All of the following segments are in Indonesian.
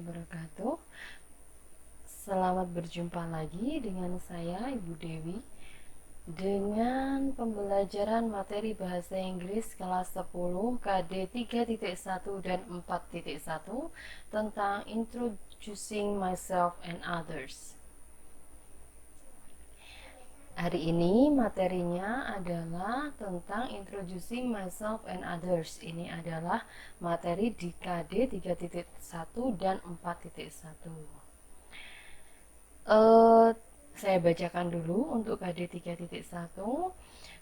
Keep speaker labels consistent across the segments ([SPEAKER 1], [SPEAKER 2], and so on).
[SPEAKER 1] wabarakatuh. Selamat berjumpa lagi dengan saya Ibu Dewi dengan pembelajaran materi bahasa Inggris kelas 10 KD 3.1 dan 4.1 tentang Introducing Myself and Others. Hari ini materinya adalah tentang Introducing Myself and Others. Ini adalah materi di KD 3.1 dan 4.1. Saya bacakan dulu untuk KD 3.1.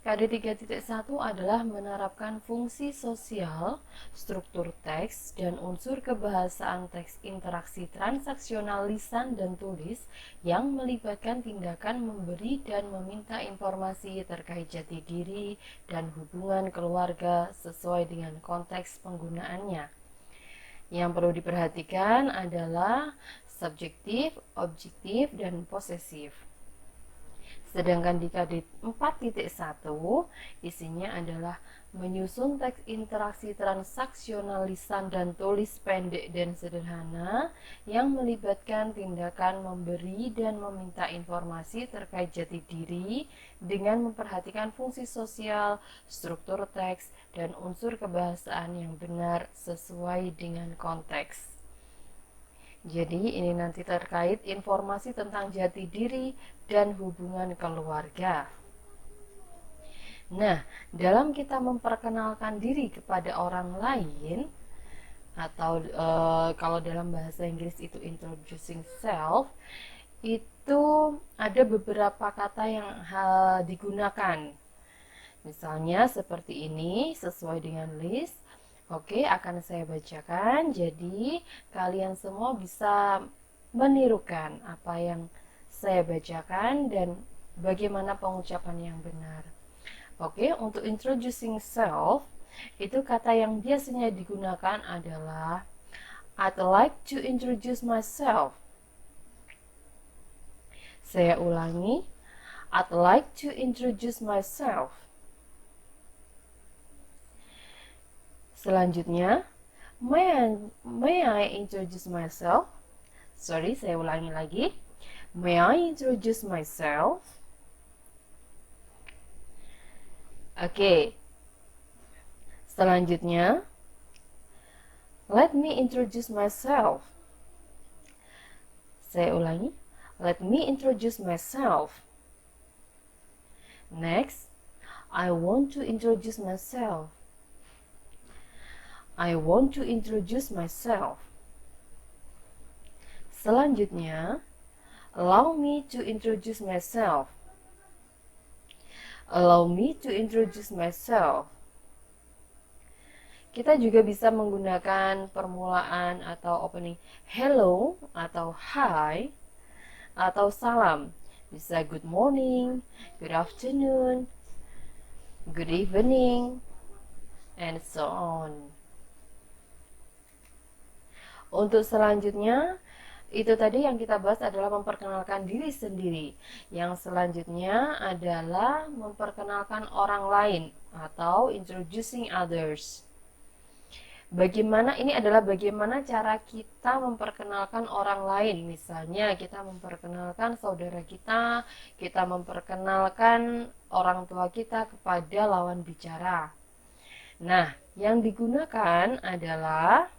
[SPEAKER 1] KD 3.1 adalah menerapkan fungsi sosial, struktur teks, dan unsur kebahasaan teks interaksi transaksional lisan dan tulis yang melibatkan tindakan memberi dan meminta informasi terkait jati diri dan hubungan keluarga sesuai dengan konteks penggunaannya. Yang perlu diperhatikan adalah subjektif, objektif, dan posesif. Sedangkan di KD 4.1 isinya adalah menyusun teks interaksi transaksional lisan dan tulis pendek dan sederhana yang melibatkan tindakan memberi dan meminta informasi terkait jati diri dengan memperhatikan fungsi sosial, struktur teks, dan unsur kebahasaan yang benar sesuai dengan konteks. Jadi ini nanti terkait informasi tentang jati diri dan hubungan keluarga. Nah, dalam kita memperkenalkan diri kepada orang lain, atau kalau dalam bahasa Inggris itu introducing self, itu ada beberapa kata yang digunakan. Misalnya seperti ini, sesuai dengan list. Oke, akan saya bacakan. Jadi, kalian semua bisa menirukan apa yang saya bacakan dan bagaimana pengucapan yang benar. Oke, untuk introducing self, itu kata yang biasanya digunakan adalah I'd like to introduce myself. Saya ulangi, I'd like to introduce myself. Selanjutnya, may I introduce myself? Sorry, saya ulangi lagi. May I introduce myself? Oke. Selanjutnya, let me introduce myself. Saya ulangi. Let me introduce myself. Next, I want to introduce myself. I want to introduce myself. Selanjutnya, allow me to introduce myself. Allow me to introduce myself. Kita juga bisa menggunakan permulaan atau opening hello atau hi atau salam. Bisa good morning, good afternoon, good evening, and so on. Untuk selanjutnya, itu tadi yang kita bahas adalah memperkenalkan diri sendiri. Yang selanjutnya adalah memperkenalkan orang lain atau introducing others. Ini adalah bagaimana cara kita memperkenalkan orang lain. Misalnya kita memperkenalkan saudara kita memperkenalkan orang tua kita kepada lawan bicara. Nah, yang digunakan adalah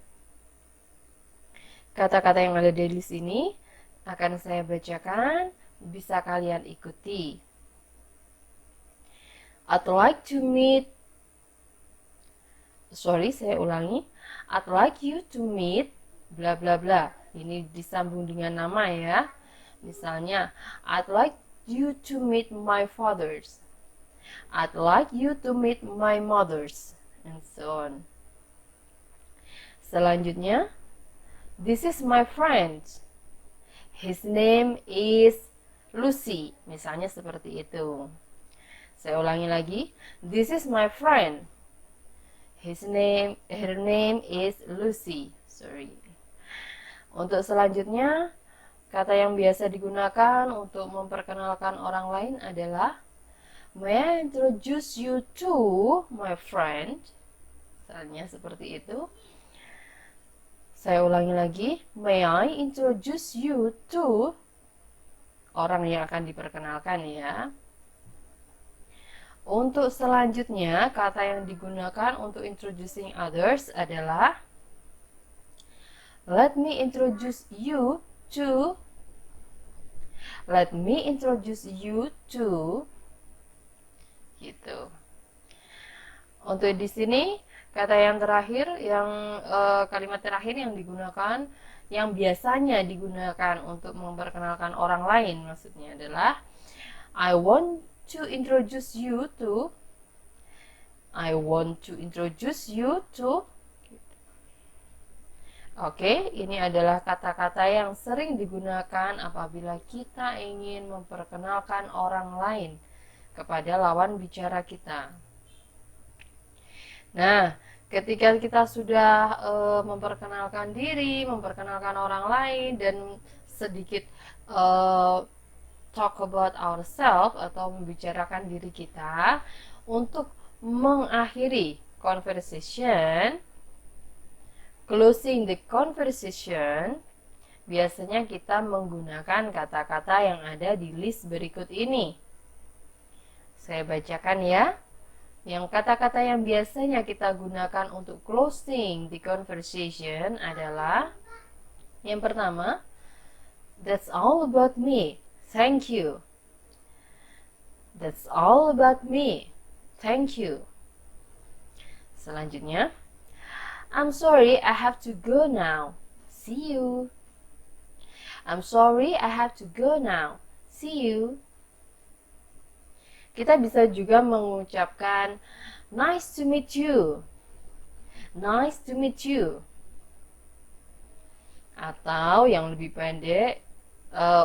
[SPEAKER 1] kata-kata yang ada di sini akan saya bacakan, bisa kalian ikuti. Saya ulangi. I'd like you to meet bla bla bla. Ini disambung dengan nama ya. Misalnya, I'd like you to meet my fathers. I'd like you to meet my mothers, and so on. Selanjutnya, this is my friend. His name is Lucy. Misalnya seperti itu. Saya ulangi lagi. This is my friend. Her name is Lucy. Sorry. Untuk selanjutnya, kata yang biasa digunakan untuk memperkenalkan orang lain adalah may I introduce you to my friend? Misalnya seperti itu. Saya ulangi lagi. May I introduce you to orang yang akan diperkenalkan ya. Untuk selanjutnya, kata yang digunakan untuk introducing others adalah let me introduce you to. Let me introduce you to. Gitu. Untuk di sini kata yang terakhir, kalimat terakhir yang digunakan, yang biasanya digunakan untuk memperkenalkan orang lain, maksudnya adalah I want to introduce you to. I want to introduce you to. Oke, ini adalah kata-kata yang sering digunakan apabila kita ingin memperkenalkan orang lain kepada lawan bicara kita. Nah, ketika kita sudah memperkenalkan diri, memperkenalkan orang lain, dan sedikit talk about ourselves atau membicarakan diri kita, untuk mengakhiri conversation, closing the conversation, biasanya kita menggunakan kata-kata yang ada di list berikut ini. Saya bacakan ya. Yang kata-kata yang biasanya kita gunakan untuk closing the conversation adalah yang pertama, that's all about me. Thank you. That's all about me. Thank you. Selanjutnya, I'm sorry, I have to go now. See you. I'm sorry, I have to go now. See you. Kita bisa juga mengucapkan nice to meet you. Nice to meet you. Atau yang lebih pendek,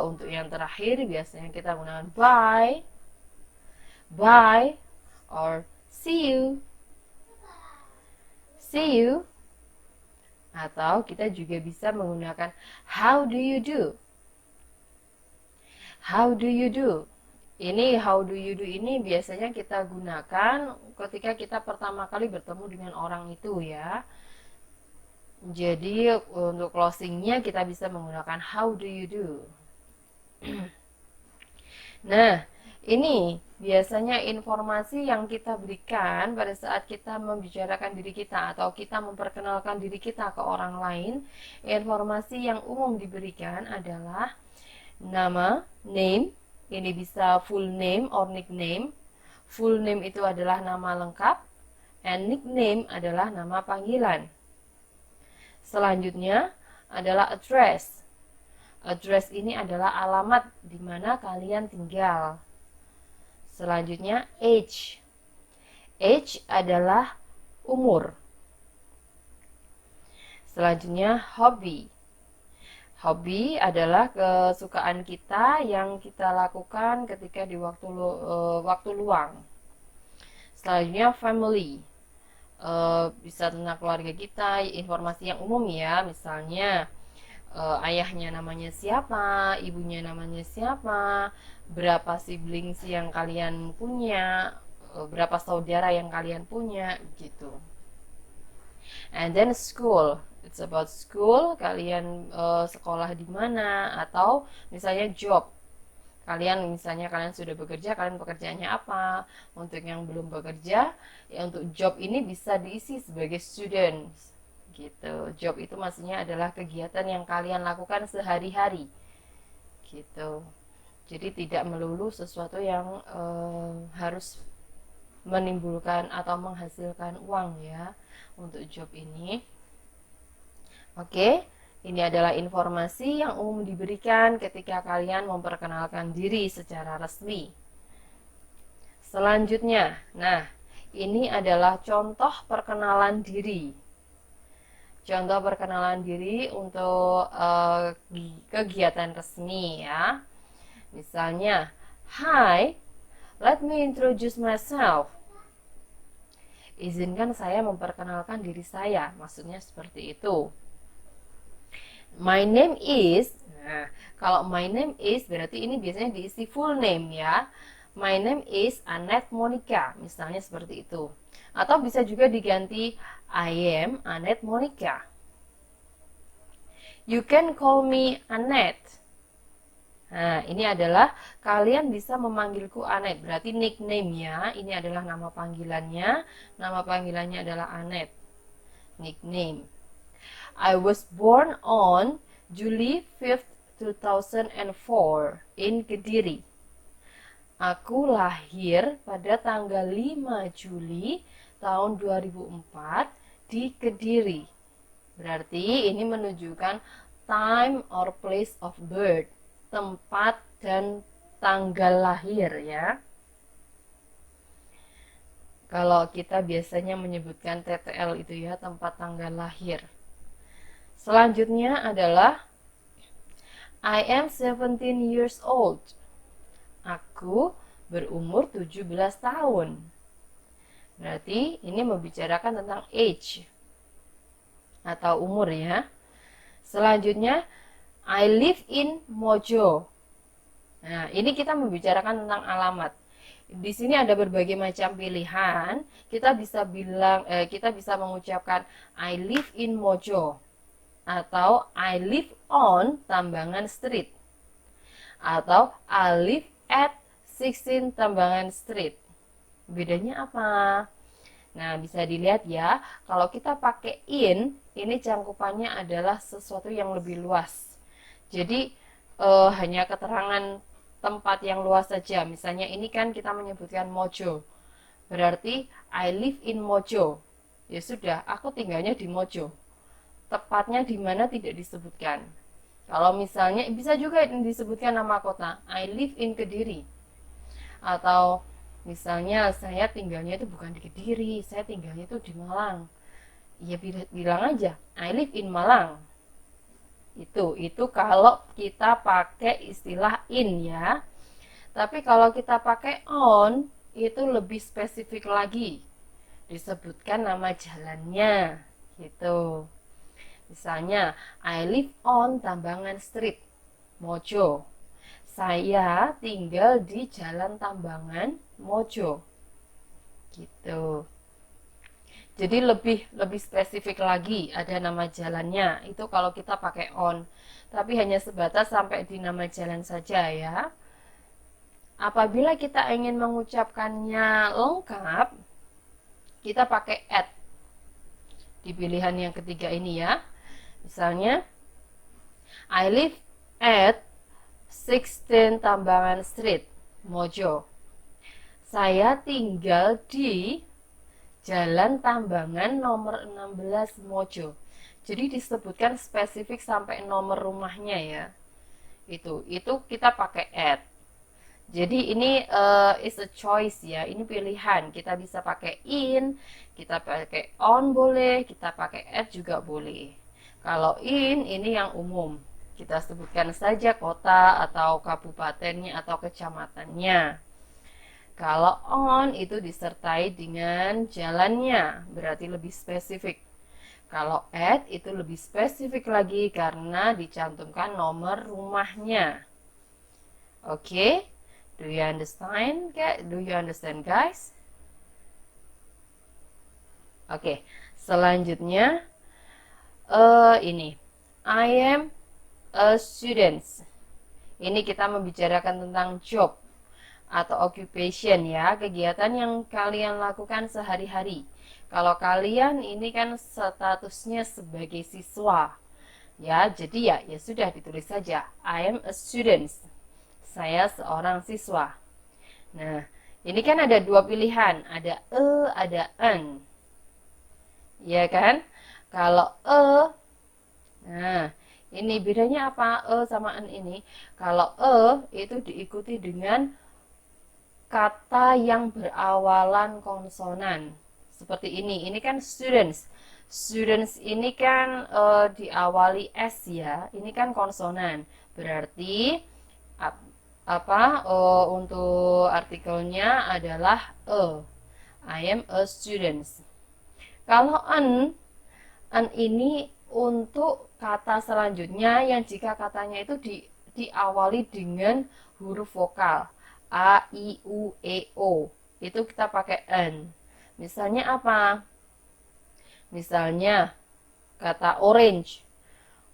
[SPEAKER 1] untuk yang terakhir biasanya kita gunakan bye, bye, or see you, see you. Atau kita juga bisa menggunakan how do you do, how do you do. Ini how do you do ini biasanya kita gunakan ketika kita pertama kali bertemu dengan orang itu ya. Jadi untuk closingnya kita bisa menggunakan how do you do. Nah, ini biasanya informasi yang kita berikan pada saat kita membicarakan diri kita atau kita memperkenalkan diri kita ke orang lain. Informasi yang umum diberikan adalah nama, name, ini bisa full name or nickname. Full name itu adalah nama lengkap, and nickname adalah nama panggilan. Selanjutnya adalah address. Address ini adalah alamat di mana kalian tinggal. Selanjutnya age. Age adalah umur. Selanjutnya hobby. Hobby adalah kesukaan kita yang kita lakukan ketika di waktu luang. Selanjutnya family. Bisa tentang keluarga kita, informasi yang umum ya, misalnya ayahnya namanya siapa, ibunya namanya siapa, berapa siblings yang kalian punya, berapa saudara yang kalian punya, gitu. And then school, it's about school, kalian sekolah di mana, atau misalnya job. Misalnya kalian sudah bekerja, kalian pekerjaannya apa. Untuk yang belum bekerja, ya untuk job ini bisa diisi sebagai students gitu. Job itu maksudnya adalah kegiatan yang kalian lakukan sehari-hari gitu. Jadi tidak melulu sesuatu yang harus menimbulkan atau menghasilkan uang ya untuk job ini. Oke, ini adalah informasi yang umum diberikan ketika kalian memperkenalkan diri secara resmi. Selanjutnya, nah ini adalah contoh perkenalan diri. Contoh perkenalan diri untuk kegiatan resmi ya. Misalnya, hi, let me introduce myself. Izinkan saya memperkenalkan diri saya, maksudnya seperti itu. My name is, nah kalau my name is berarti ini biasanya diisi full name ya. My name is Annette Monica, misalnya seperti itu. Atau bisa juga diganti I am Annette Monica. You can call me Annette. Nah, ini adalah kalian bisa memanggilku Annette. Berarti nickname-nya, ini adalah nama panggilannya. Nama panggilannya adalah Annette. Nickname. I was born on July 5th, 2004 in Kediri. Aku lahir pada tanggal 5 Juli tahun 2004 di Kediri. Berarti ini menunjukkan time or place of birth, tempat dan tanggal lahir ya. Kalau kita biasanya menyebutkan TTL itu ya, tempat tanggal lahir. Selanjutnya adalah I am 17 years old. Aku berumur 17 tahun. Berarti ini membicarakan tentang age atau umur ya. Selanjutnya I live in Mojo. Nah, ini kita membicarakan tentang alamat. Di sini ada berbagai macam pilihan. Kita bisa mengucapkan I live in Mojo atau I live on Tambangan Street atau I live at 16 Tambangan Street. Bedanya apa? Nah, bisa dilihat ya, kalau kita pakai in, ini cangkupannya adalah sesuatu yang lebih luas. Jadi, hanya keterangan tempat yang luas saja. Misalnya ini kan kita menyebutkan Mojo. Berarti, I live in Mojo. Ya sudah, aku tinggalnya di Mojo. Tepatnya di mana tidak disebutkan. Kalau misalnya, bisa juga disebutkan nama kota. I live in Kediri. Atau misalnya saya tinggalnya itu bukan di Kediri, saya tinggalnya itu di Malang. Ya bilang aja, I live in Malang. Itu kalau kita pakai istilah in ya. Tapi kalau kita pakai on, itu lebih spesifik lagi. Disebutkan nama jalannya, gitu. Misalnya, I live on Tambangan Street, Mojo. Saya tinggal di Jalan Tambangan, Mojo. Gitu. Jadi lebih spesifik lagi, ada nama jalannya. Itu kalau kita pakai on. Tapi hanya sebatas sampai di nama jalan saja ya. Apabila kita ingin mengucapkannya lengkap, kita pakai at. Di pilihan yang ketiga ini ya. Misalnya, I live at 16 Tambangan Street, Mojo. Saya tinggal di Jalan Tambangan nomor 16 Mojo. Jadi disebutkan spesifik sampai nomor rumahnya ya. Itu kita pakai at. Jadi ini is a choice ya. Ini pilihan. Kita bisa pakai in, kita pakai on boleh, kita pakai at juga boleh. Kalau in, ini yang umum. Kita sebutkan saja kota atau kabupatennya atau kecamatannya. Kalau on itu disertai dengan jalannya, berarti lebih spesifik. Kalau at itu lebih spesifik lagi karena dicantumkan nomor rumahnya. Oke, do you understand? Do you understand, guys? Oke, selanjutnya ini I am a student. Ini kita membicarakan tentang job atau occupation ya, kegiatan yang kalian lakukan sehari-hari. Kalau kalian ini kan statusnya sebagai siswa. Ya, jadi ya sudah ditulis saja I am a student. Saya seorang siswa. Nah, ini kan ada dua pilihan, ada ada an. Ya kan? Kalau nah, ini bedanya apa sama an ini? Kalau itu diikuti dengan kata yang berawalan konsonan. Seperti ini. Ini kan students. Students ini kan diawali S ya. Ini kan konsonan. Berarti untuk artikelnya adalah I am a student. Kalau an ini untuk kata selanjutnya yang jika katanya itu diawali dengan huruf vokal A, I, U, E, O. Itu kita pakai an. Misalnya apa? Misalnya kata orange.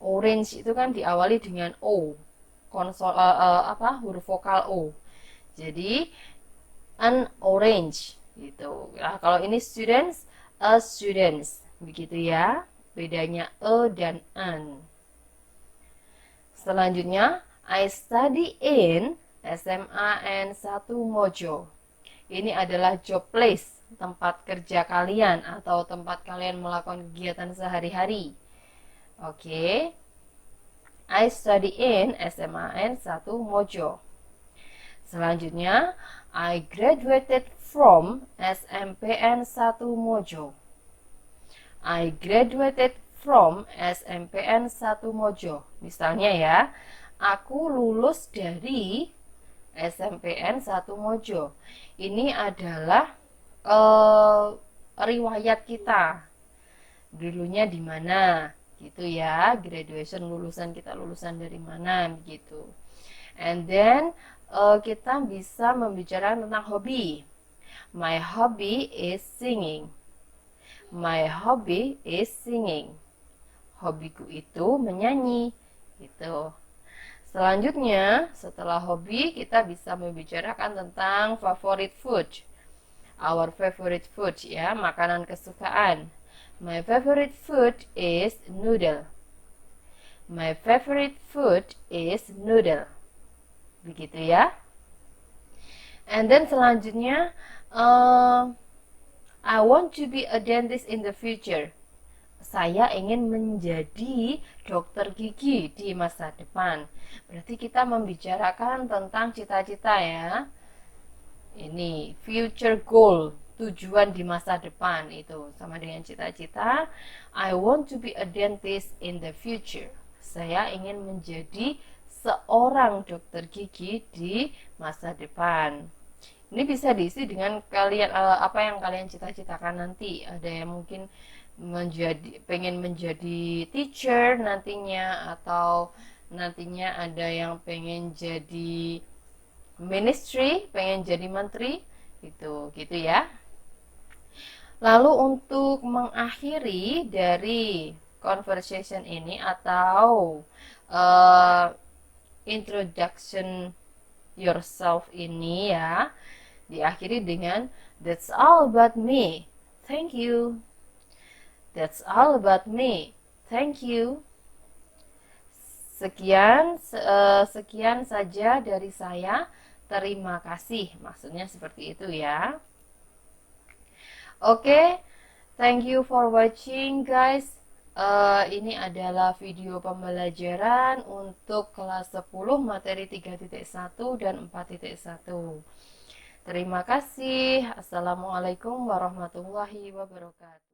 [SPEAKER 1] Orange itu kan diawali dengan O, huruf vokal O. Jadi an orange gitu. Nah, kalau ini students, a students, begitu ya. Bedanya e dan an. Selanjutnya, I study in SMA N1 Mojo. Ini adalah job place, tempat kerja kalian atau tempat kalian melakukan kegiatan sehari-hari. Oke. I study in SMA N1 Mojo. Selanjutnya, I graduated from SMPN 1 Mojo. I graduated from SMPN 1 Mojo. Misalnya ya, aku lulus dari SMPN 1 Mojo. Ini adalah riwayat kita. Dulunya di mana? Gitu ya, graduation lulusan kita lulusan dari mana gitu. And then kita bisa membicarakan tentang hobi. My hobby is singing. My hobby is singing. Hobiku itu menyanyi. Gitu. Selanjutnya, setelah hobi, kita bisa membicarakan tentang favorite food. Our favorite food ya, makanan kesukaan. My favorite food is noodle. My favorite food is noodle. Begitu ya. And then selanjutnya, I want to be a dentist in the future. Saya ingin menjadi dokter gigi di masa depan. Berarti kita membicarakan tentang cita-cita ya. Ini future goal, tujuan di masa depan itu sama dengan cita-cita. I want to be a dentist in the future. Saya ingin menjadi seorang dokter gigi di masa depan. Ini bisa diisi dengan kalian apa yang kalian cita-citakan nanti. Ada yang mungkin pengen menjadi teacher nantinya, atau nantinya ada yang pengen jadi ministry, pengen jadi menteri, gitu ya. Lalu untuk mengakhiri dari conversation ini atau introduction yourself ini ya, diakhiri dengan that's all about me, thank you. That's all about me, thank you. Sekian saja dari saya. Terima kasih, maksudnya seperti itu ya. Oke, thank you for watching guys. Ini adalah video pembelajaran untuk kelas 10 materi 3.1 dan 4.1. Terima kasih. Assalamualaikum warahmatullahi wabarakatuh.